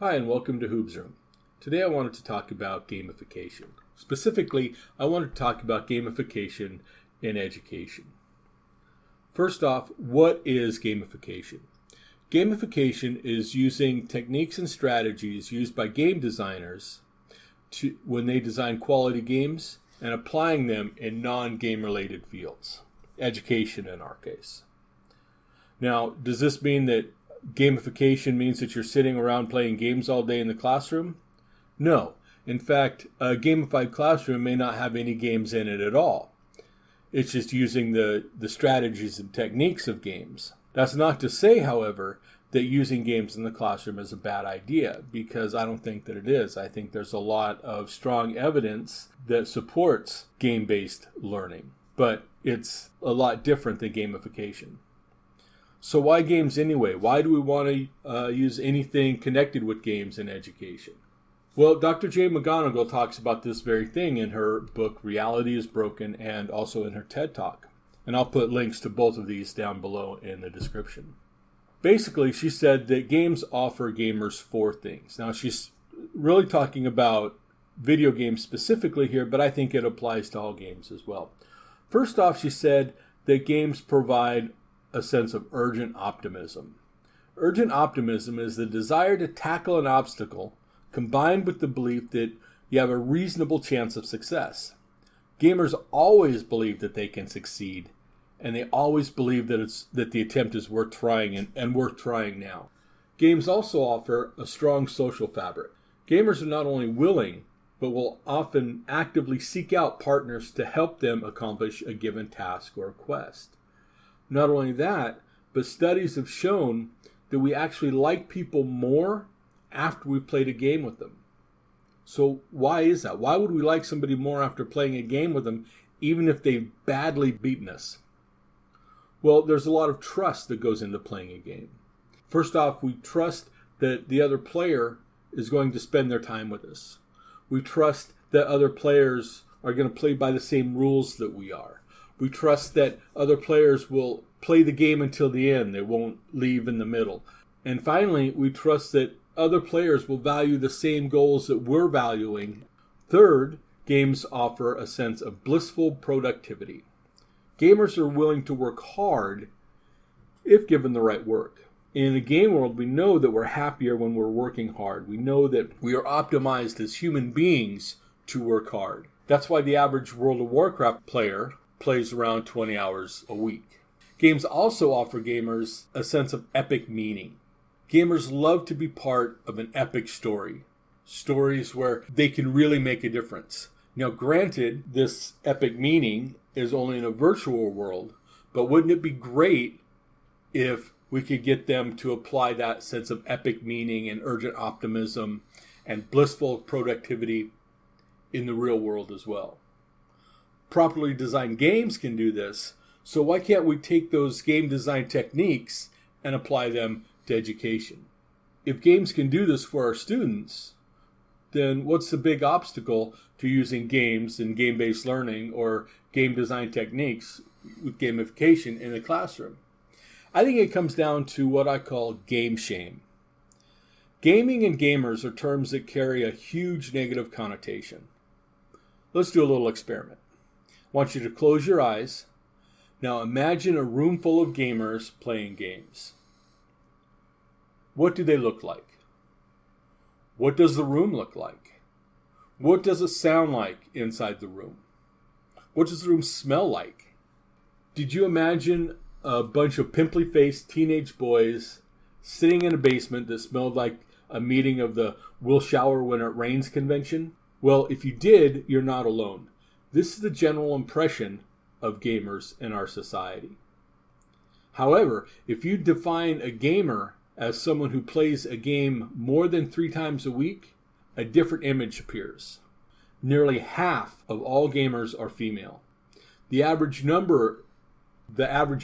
Hi, and welcome to Hoob's Room. Today I wanted to talk about gamification. Specifically, I wanted to talk about gamification in education. First off, what is gamification? Gamification is using techniques and strategies used by game designers when they design quality games and applying them in non-game related fields. Education in our case. Now, does this mean that gamification means that you're sitting around playing games all day in the classroom? No. In fact, a gamified classroom may not have any games in it at all. It's just using the strategies and techniques of games. That's not to say, however, that using games in the classroom is a bad idea, because I don't think that it is. I think there's a lot of strong evidence that supports game-based learning, but it's a lot different than gamification. So why games anyway? Why do we want to use anything connected with games in education? Well, Dr. J. McGonigal talks about this very thing in her book, Reality is Broken, and also in her TED Talk. And I'll put links to both of these down below in the description. Basically, she said that games offer gamers four things. Now, she's really talking about video games specifically here, but I think it applies to all games as well. First off, she said that games provide a sense of urgent optimism. Urgent optimism is the desire to tackle an obstacle combined with the belief that you have a reasonable chance of success. Gamers always believe that they can succeed, and they always believe that the attempt is worth trying and worth trying now. Games also offer a strong social fabric. Gamers are not only willing, but will often actively seek out partners to help them accomplish a given task or quest. Not only that, but studies have shown that we actually like people more after we've played a game with them. So why is that? Why would we like somebody more after playing a game with them, even if they've badly beaten us? Well, there's a lot of trust that goes into playing a game. First off, we trust that the other player is going to spend their time with us. We trust that other players are going to play by the same rules that we are. We trust that other players will play the game until the end. They won't leave in the middle. And finally, we trust that other players will value the same goals that we're valuing. Third, games offer a sense of blissful productivity. Gamers are willing to work hard if given the right work. In the game world, we know that we're happier when we're working hard. We know that we are optimized as human beings to work hard. That's why the average World of Warcraft player plays around 20 hours a week. Games also offer gamers a sense of epic meaning. Gamers love to be part of an epic story. Stories where they can really make a difference. Now, granted, this epic meaning is only in a virtual world, but wouldn't it be great if we could get them to apply that sense of epic meaning and urgent optimism and blissful productivity in the real world as well? Properly designed games can do this, so why can't we take those game design techniques and apply them to education? If games can do this for our students, then what's the big obstacle to using games and game-based learning or game design techniques with gamification in the classroom? I think it comes down to what I call game shame. Gaming and gamers are terms that carry a huge negative connotation. Let's do a little experiment. I want you to close your eyes. Now imagine a room full of gamers playing games. What do they look like? What does the room look like? What does it sound like inside the room? What does the room smell like? Did you imagine a bunch of pimply-faced teenage boys sitting in a basement that smelled like a meeting of the "We'll shower when it rains" convention? Well, if you did, you're not alone. This is the general impression of gamers in our society. However, if you define a gamer as someone who plays a game more than 3 times a week, a different image appears. Nearly half of all gamers are female. The average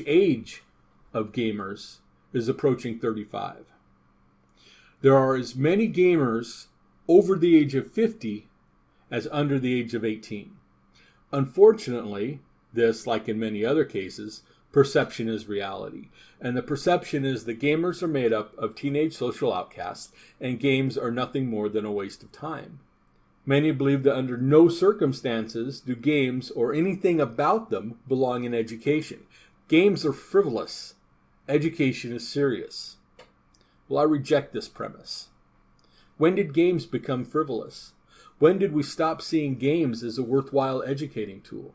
age of gamers is approaching 35. There are as many gamers over the age of 50 as under the age of 18. Unfortunately, this, like in many other cases, perception is reality. And the perception is that gamers are made up of teenage social outcasts, and games are nothing more than a waste of time. Many believe that under no circumstances do games or anything about them belong in education. Games are frivolous. Education is serious. Well, I reject this premise. When did games become frivolous? When did we stop seeing games as a worthwhile educating tool?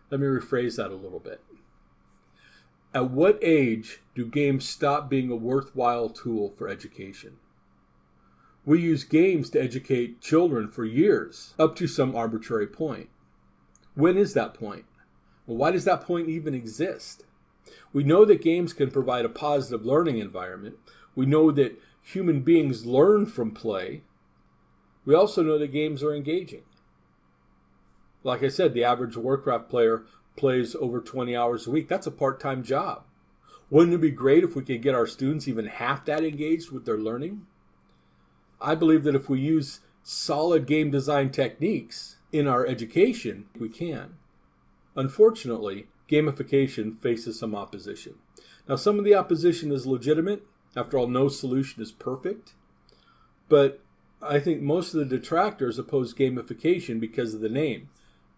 Let me rephrase that a little bit. At what age do games stop being a worthwhile tool for education? We use games to educate children for years, up to some arbitrary point. When is that point? Well, why does that point even exist? We know that games can provide a positive learning environment. We know that human beings learn from play. We also know that games are engaging. Like I said, the average Warcraft player plays over 20 hours a week. That's a part-time job. Wouldn't it be great if we could get our students even half that engaged with their learning? I believe that if we use solid game design techniques in our education, we can. Unfortunately, gamification faces some opposition. Now, some of the opposition is legitimate. After all, no solution is perfect. But I think most of the detractors oppose gamification because of the name.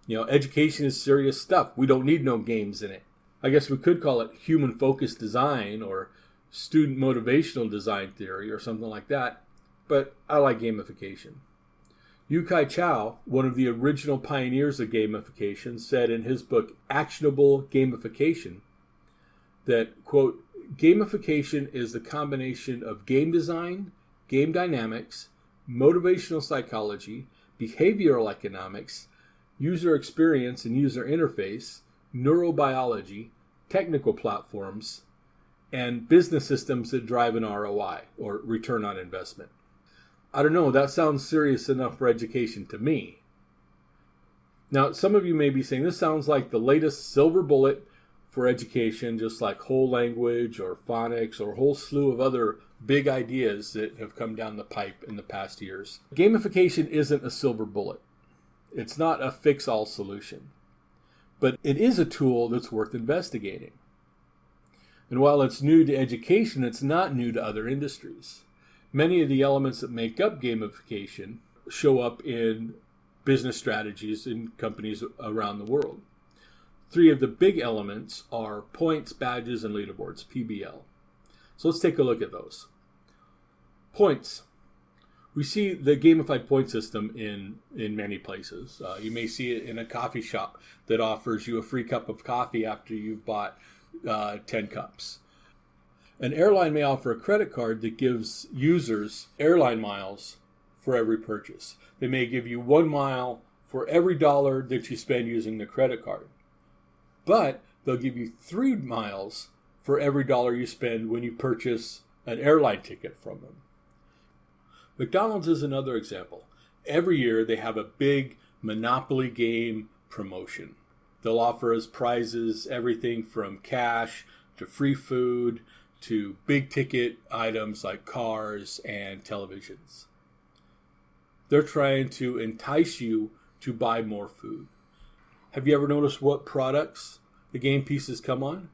Education is serious stuff. We don't need no games in it. I guess we could call it human-focused design or student motivational design theory or something like that. But I like gamification. Chou, one of the original pioneers of gamification, said in his book, Actionable Gamification, that, quote, gamification is the combination of game design, game dynamics, motivational psychology, behavioral economics, user experience and user interface, neurobiology, technical platforms, and business systems that drive an ROI, or return on investment. I don't know, that sounds serious enough for education to me. Now, some of you may be saying, this sounds like the latest silver bullet for education, just like whole language or phonics or a whole slew of other big ideas that have come down the pipe in the past years. Gamification isn't a silver bullet. It's not a fix-all solution. But it is a tool that's worth investigating. And while it's new to education, it's not new to other industries. Many of the elements that make up gamification show up in business strategies in companies around the world. Three of the big elements are points, badges, and leaderboards, PBL. So let's take a look at those. Points. We see the gamified point system in many places. You may see it in a coffee shop that offers you a free cup of coffee after you've bought 10 cups. An airline may offer a credit card that gives users airline miles for every purchase. They may give you 1 mile for every dollar that you spend using the credit card. But they'll give you 3 miles for every dollar you spend when you purchase an airline ticket from them. McDonald's is another example. Every year they have a big Monopoly game promotion. They'll offer as prizes everything from cash to free food to big ticket items like cars and televisions. They're trying to entice you to buy more food. Have you ever noticed what products the game pieces come on?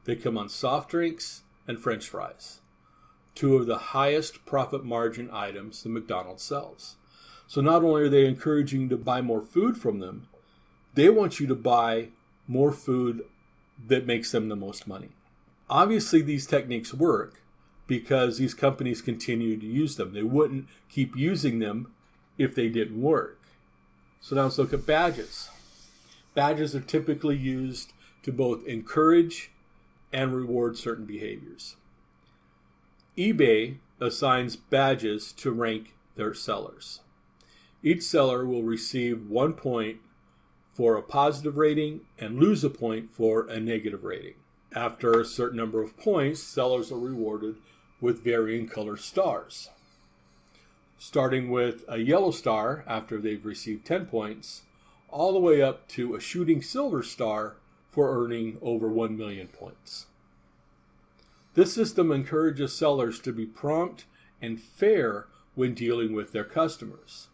They come on soft drinks and French fries, two of the highest profit margin items that McDonald's sells. So not only are they encouraging you to buy more food from them, they want you to buy more food that makes them the most money. Obviously, these techniques work because these companies continue to use them. They wouldn't keep using them if they didn't work. So now let's look at badges. Badges are typically used to both encourage and reward certain behaviors. eBay assigns badges to rank their sellers. Each seller will receive 1 point for a positive rating and lose a point for a negative rating. After a certain number of points, sellers are rewarded with varying color stars. Starting with a yellow star after they've received 10 points, all the way up to a shooting silver star for earning over 1 million points. This system encourages sellers to be prompt and fair when dealing with their customers.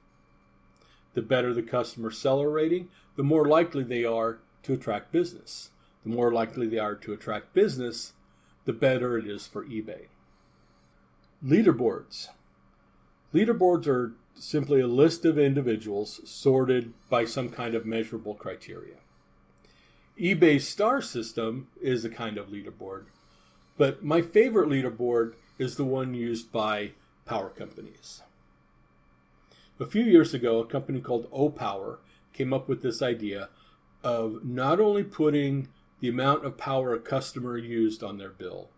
The better the customer seller rating, the more likely they are to attract business. The more likely they are to attract business, the better it is for eBay. Leaderboards. Leaderboards are simply a list of individuals sorted by some kind of measurable criteria. eBay's star system is a kind of leaderboard, but my favorite leaderboard is the one used by power companies. A few years ago, a company called Opower came up with this idea of not only putting the amount of power a customer used on their bill,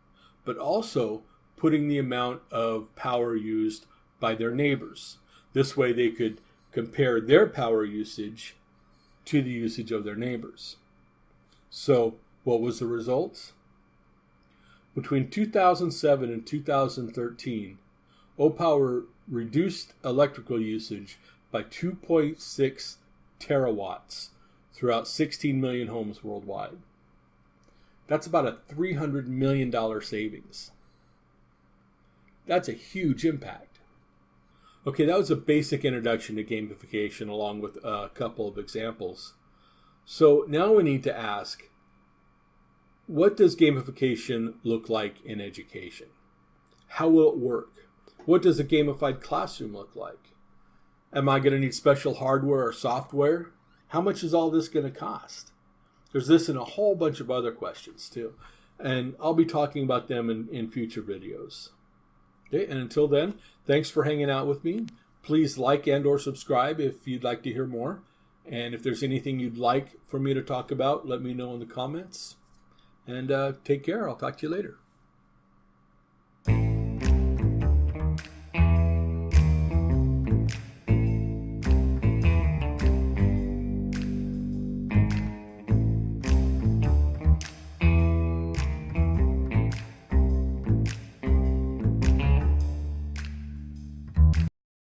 but also putting the amount of power used by their neighbors. This way they could compare their power usage to the usage of their neighbors. So what was the result? Between 2007 and 2013, Opower reduced electrical usage by 2.6 terawatts throughout 16 million homes worldwide. That's about a $300 million savings. That's a huge impact. Okay, that was a basic introduction to gamification along with a couple of examples. So now we need to ask, what does gamification look like in education? How will it work? What does a gamified classroom look like? Am I going to need special hardware or software? How much is all this going to cost? There's this and a whole bunch of other questions too. And I'll be talking about them in future videos. Okay, and until then, thanks for hanging out with me. Please like and or subscribe if you'd like to hear more. And if there's anything you'd like for me to talk about, let me know in the comments. And take care. I'll talk to you later.